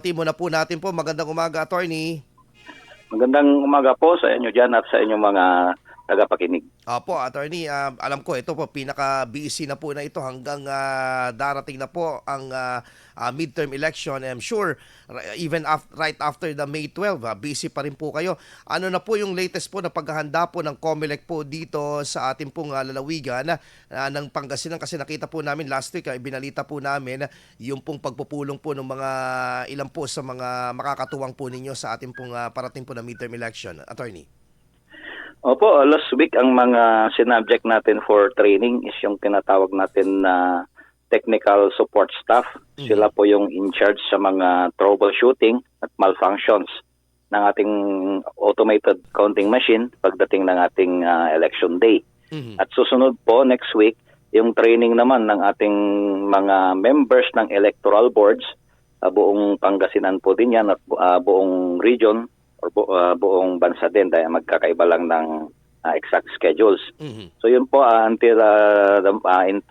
Timo na po natin po. Magandang umaga, attorney. Magandang umaga po sa inyo dyan at sa inyong mga tagapakinig. Opo, attorney, alam ko ito po pinaka-busy na po na ito hanggang darating na po ang midterm election. I'm sure right after the May 12, busy pa rin po kayo. Ano na po yung latest po na paghahanda po ng COMELEC po dito sa ating pong lalawigan ng Pangasinan, kasi nakita po namin last week, binalita po namin yung pong pagpupulong po ng mga ilan po sa mga makakatuwang po ninyo sa ating pong parating po na midterm election, attorney. Opo, last week ang mga sinubject natin for training is yung tinatawag natin na technical support staff. Sila po yung in charge sa mga troubleshooting at malfunctions ng ating automated counting machine pagdating ng ating election day. At susunod po next week, yung training naman ng ating mga members ng electoral boards, buong Pangasinan po din yan at buong region or buong bansa din dahil magkakaiba lang ng exact schedules. So yun po until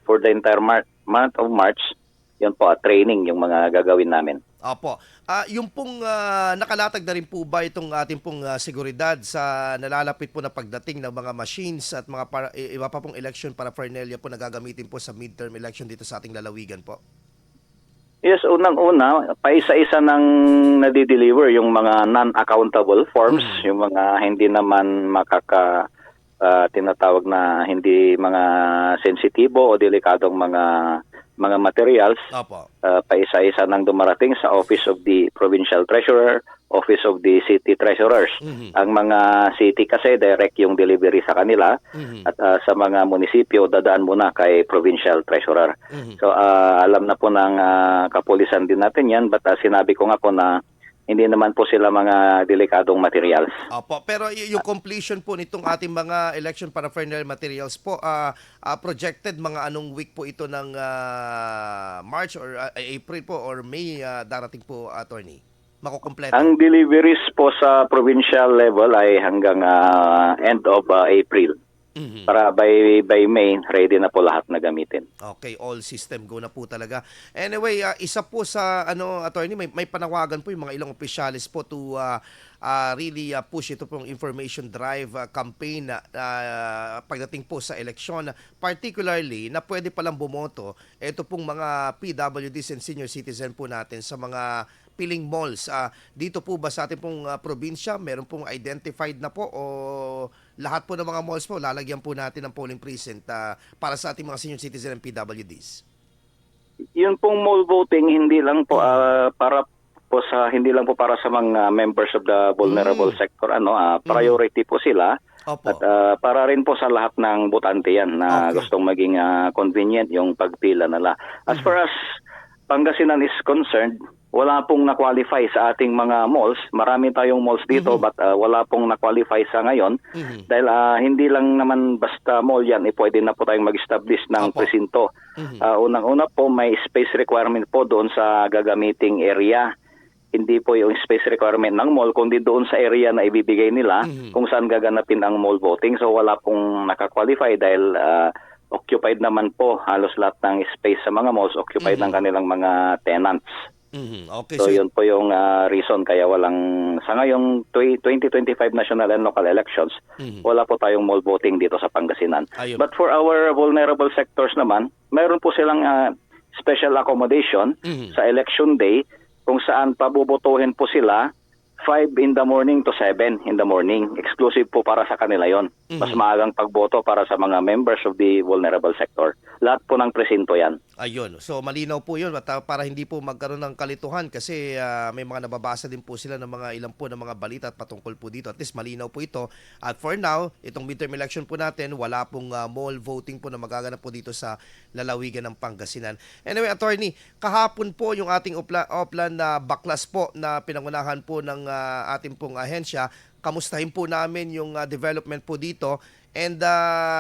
for the entire month of March, yun po training yung mga gagawin namin. Opo. Yung pong nakalatag na rin po ba itong ating pong seguridad sa nalalapit po na pagdating ng mga machines at mga iba pa pong election paraphernalia po na gagamitin po sa midterm election dito sa ating lalawigan po? Yes, unang-una, paisa-isa nang nadi-deliver yung mga non-accountable forms, yung mga hindi naman tinatawag na hindi mga sensitibo o delikadong mga materials. Opo. Paisa-isa nang dumarating sa Office of the Provincial Treasurer, Office of the City Treasurers. Ang mga city kasi direct yung delivery sa kanila at sa mga munisipyo dadaan muna kay Provincial Treasurer. So alam na po ng kapulisan din natin yan, but sinabi ko nga po na hindi naman po sila mga delikadong materials. Opo, pero yung completion po nitong ating mga election paraphernalia materials po, projected mga anong week po ito ng March or April po or May darating po, attorney? Makukumpleto. Ang deliveries po sa provincial level ay hanggang end of April. Para by May, ready na po lahat na gamitin. Okay, all system go na po talaga. Anyway, isa po sa attorney, may panawagan po yung mga ilang opisyalis po to really push ito pong information drive campaign pagdating po sa eleksyon, particularly na pwede palang bumoto ito pong mga PWDs and senior citizen po natin sa mga piling malls. Dito po ba sa ating pong probinsya, meron pong identified na po o lahat po ng mga malls po, lalagyan po natin ng polling precinct para sa ating mga senior citizen and PWDs? Yun pong mall voting hindi lang po hindi lang po para sa mga members of the vulnerable sector, priority po sila. Opo. At para rin po sa lahat ng botante yan na gustong maging convenient yung pagpila nila. As far as Pangasinan is concerned, wala pong na-qualify sa ating mga malls. Marami tayong malls dito but wala pong na-qualify sa ngayon dahil hindi lang naman basta mall yan, pwede na po tayong mag-establish ng presinto. Unang-una po may space requirement po doon sa gagamiting area. Hindi po yung space requirement ng mall kundi doon sa area na ibibigay nila kung saan gaganapin ang mall voting. So wala pong naka-qualify dahil occupied naman po halos lahat ng space sa mga malls, occupied ng kanilang mga tenants. Okay, so yun po yung reason kaya walang sa ngayong 2025 national and local elections, wala po tayong mall voting dito sa Pangasinan. But for our vulnerable sectors naman, mayroon po silang special accommodation sa election day kung saan pabubotohin po sila 5 in the morning to 7 in the morning. Exclusive po para sa kanila yon. Mas maagang pagboto para sa mga members of the vulnerable sector. Lahat po ng presinto yan. Ayun. So malinaw po yun para hindi po magkaroon ng kalituhan kasi may mga nababasa din po sila ng mga ilang po ng mga balita at patungkol po dito. At least malinaw po ito. At for now, itong midterm election po natin, wala pong mall voting po na magaganap po dito sa lalawigan ng Pangasinan. Anyway, attorney, kahapon po yung ating Oplan na baklas po na pinangunahan po ng ating pong ahensya, kamustahin po namin yung development po dito and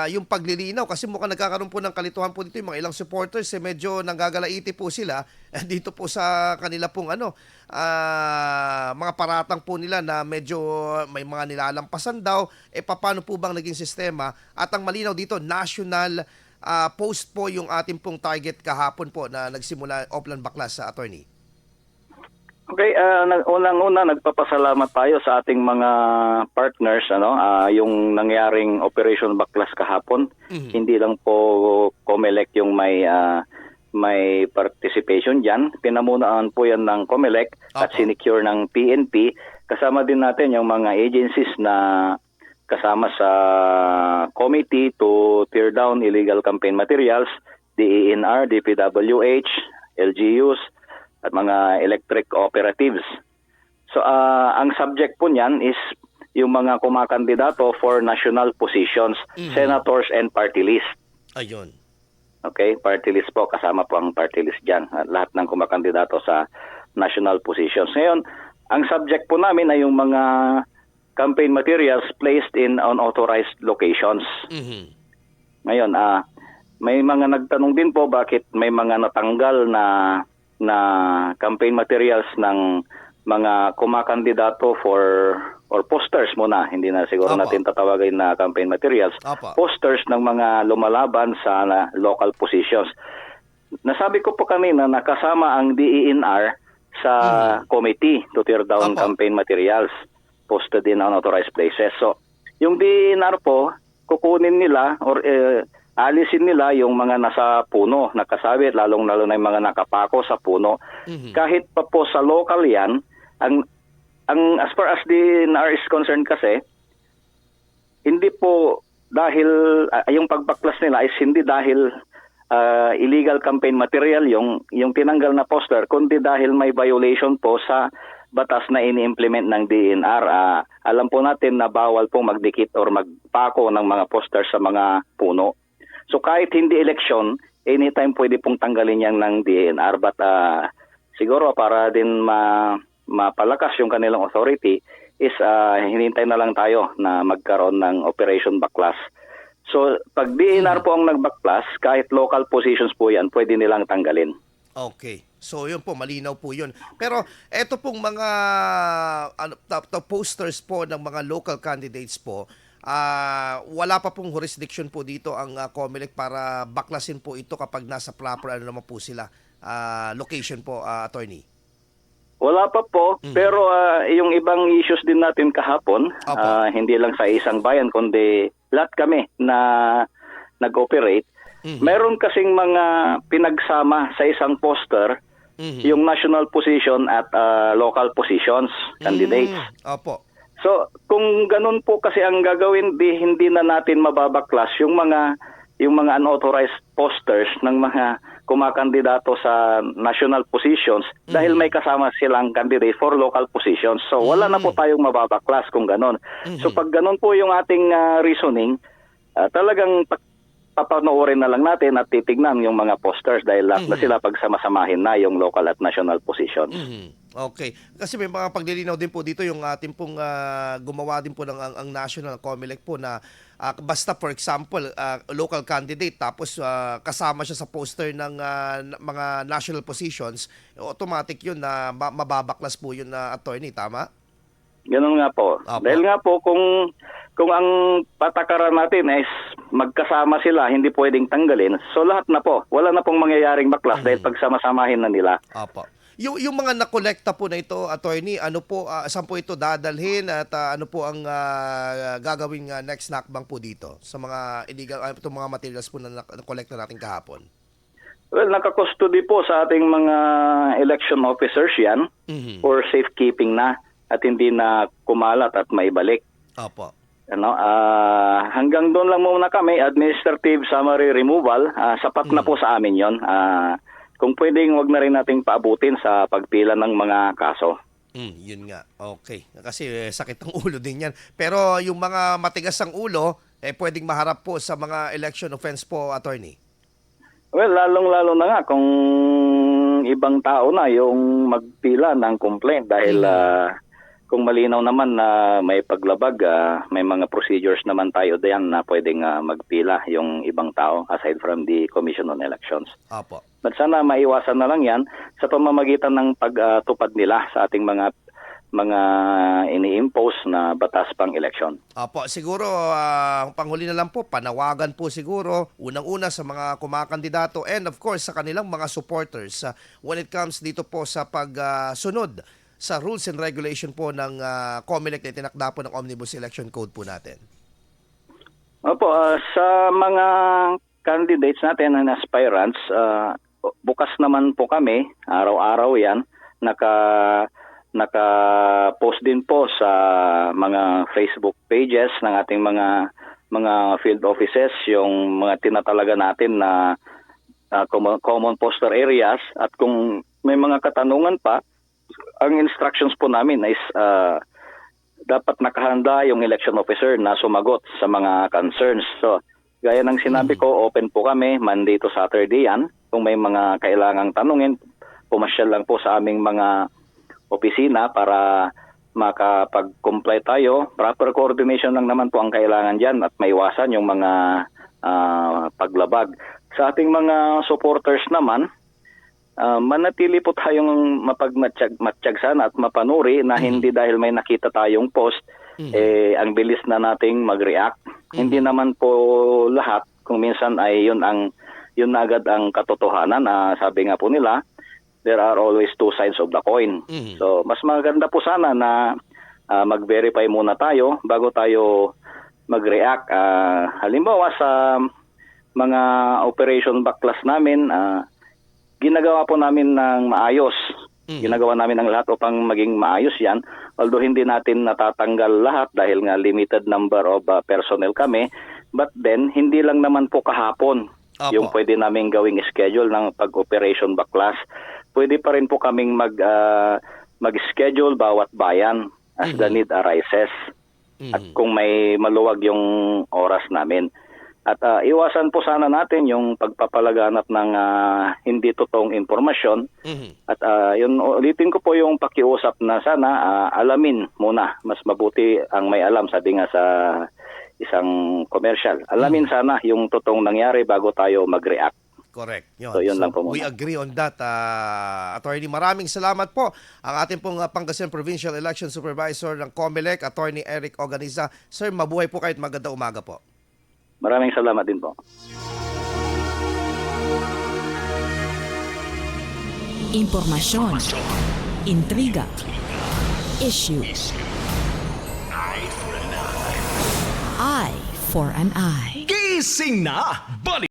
yung paglilinaw kasi mukhang nagkakaroon po ng kalituhan po dito yung mga ilang supporters medyo nanggagalaiti po sila dito po sa kanila pong mga paratang po nila na medyo may mga nilalampasan daw. Paano po bang naging sistema? At ang malinaw dito, national post po yung ating pong target kahapon po na nagsimula Oplan Baklas sa attorney. Okay, unang-una nagpapasalamat tayo sa ating mga partners, yung nangyaring Operation Baklas kahapon. Mhm. Hindi lang po COMELEC yung may participation diyan. Pinamunaan po 'yan ng COMELEC at Opo. sinecure ng PNP. Kasama din natin yung mga agencies na kasama sa committee to tear down illegal campaign materials, DENR, DPWH, LGUs, at mga electric operatives. So ang subject po niyan is yung mga kumakandidato for national positions, senators and party list. Ayun. Okay, party list po, kasama po ang party list dyan. Lahat ng kumakandidato sa national positions. Ngayon, ang subject po namin ay yung mga campaign materials placed in unauthorized locations. Mhm. Ngayon, may mga nagtanong din po bakit may mga natanggal na campaign materials ng mga kumakandidato or posters muna, hindi na siguro Opo. natin tatawagin na campaign materials, Opo. posters ng mga lumalaban sa local positions. Nasabi ko po kanina na kasama ang DENR sa committee to tear down Opo. campaign materials posted in unauthorized places. So, yung DENR po, kukunin nila or alisin nila yung mga nasa puno, nakasabit, lalong-lalo na yung mga nakapako sa puno. Mhm. Kahit pa po sa local yan, ang as far as DENR is concerned kasi, hindi po dahil yung pagbaklas nila is hindi dahil illegal campaign material yung tinanggal na poster, kundi dahil may violation po sa batas na ini-implement ng DENR. Alam po natin na bawal pong magdikit or magpako ng mga poster sa mga puno. So kahit hindi election, anytime pwede pong tanggalin yan ng DENR. But siguro para din mapalakas yung kanilang authority is hinintay na lang tayo na magkaroon ng Operation Baklas. So pag DENR po ang nagbaklas, kahit local positions po yan, pwede nilang tanggalin. Okay. So yun po, malinaw po yun. Pero eto pong mga posters po ng mga local candidates po, wala pa pong jurisdiction po dito ang COMELEC para baklasin po ito kapag nasa proper naman po sila location po, attorney. Wala pa po, pero yung ibang issues din natin kahapon, Opo. hindi lang sa isang bayan, kundi lahat kami na nag-operate. Meron kasing mga pinagsama sa isang poster, yung national position at local positions, candidates. Opo. So, kung ganun po kasi ang gagawin, hindi na natin mababaklas yung mga unauthorized posters ng mga kumakandidato sa national positions dahil may kasama silang candidate for local positions. So, wala na po tayong mababaklas kung ganun. So, pag ganun po yung ating reasoning, talagang papanoorin na lang natin at titignan yung mga posters dahil lahat na sila pagsamasamahin na yung local at national positions. Okay. Kasi may mga paglilinaw din po dito yung ating pong gumawa din po ng ang national COMELEC po na basta for example local candidate tapos kasama siya sa poster ng mga national positions, automatic yun na mababaklas po yun na attorney, tama? Ganun nga po. Apo. Dahil nga po kung ang patakaran natin is magkasama sila, hindi pwedeng tanggalin. So lahat na po, wala na pong mangyayaring baklas dahil pagsama-samahin na nila. Opo. Yung mga nakolekta po na ito, attorney, ano po, saan po ito dadalhin at ano po ang gagawing next nakbang po dito sa mga illegal, itong mga materials po na nakolekta natin kahapon? Well, nakakustody po sa ating mga election officers yan for safekeeping na at hindi na kumalat at maibalik. Opo. Hanggang doon lang muna kami, administrative summary removal, sapat na po sa amin yon. Kung pwedeng wag na rin nating paabutin sa pagpila ng mga kaso. Yun nga. Okay. Kasi sakit ng ulo din yan. Pero yung mga matigas ang ulo, pwedeng maharap po sa mga election offense po, attorney. Well, lalong-lalo na nga kung ibang tao na yung magpila ng complaint dahil kung malinaw naman na may paglabag, may mga procedures naman tayo diyan na pwedeng magpila yung ibang tao aside from the Commission on Elections. Opo. But sana maiwasan na lang yan sa pamamagitan ng pagtupad nila sa ating mga ini-impose na batas pang eleksyon. Opo, siguro ang panghuli na lang po, panawagan po siguro unang-una sa mga kumakandidato and of course sa kanilang mga supporters when it comes dito po sa pagsunod sa rules and regulation po ng COMELEC na tinakda po ng Omnibus Election Code po natin? Opo, sa mga candidates natin and aspirants, bukas naman po kami, araw-araw yan, naka-post din po sa mga Facebook pages ng ating mga field offices, yung mga tinatalaga natin na common poster areas, at kung may mga katanungan pa, ang instructions po namin is dapat nakahanda yung election officer na sumagot sa mga concerns. So, gaya ng sinabi ko, open po kami Monday to Saturday yan. Kung may mga kailangang tanungin, pumasyal lang po sa aming mga opisina para makapag-comply tayo. Proper coordination lang naman po ang kailangan dyan at maiwasan yung mga paglabag. Sa ating mga supporters naman, manatili po tayong mapagmatsyag sana at mapanuri na hindi dahil may nakita tayong post, ang bilis na nating mag-react. Hindi naman po lahat, kung minsan ay yun na agad ang katotohanan. Sabi nga po nila, there are always two sides of the coin. So, mas maganda po sana na mag-verify muna tayo bago tayo mag-react. Halimbawa sa mga operation backlash namin, ginagawa po namin ng maayos. Ginagawa namin ang lahat upang maging maayos yan. Although hindi natin natatanggal lahat dahil nga limited number of personnel kami. But then, hindi lang naman po kahapon yung pwede namin gawing schedule ng pag-operation backlash. Pwede pa rin po kaming mag-schedule bawat bayan as the need arises. At kung may maluwag yung oras namin. At iwasan po sana natin yung pagpapalaganap ng hindi totoong impormasyon. At yun, ulitin ko po yung pakiusap na sana alamin muna. Mas mabuti ang may alam, sabi nga sa isang commercial. Alamin sana yung totoong nangyari bago tayo mag-react. Correct. Yun. So, yun lang po muna. We agree on that. Attorney, maraming salamat po. Ang ating pong Pangasinan Provincial Election Supervisor ng COMELEC, Attorney Eric Oganiza. Sir, mabuhay po kayo at magandang umaga po. Maraming salamat din po. Impormasyon, intriga, issue, eye for an eye. Gising na! Balik!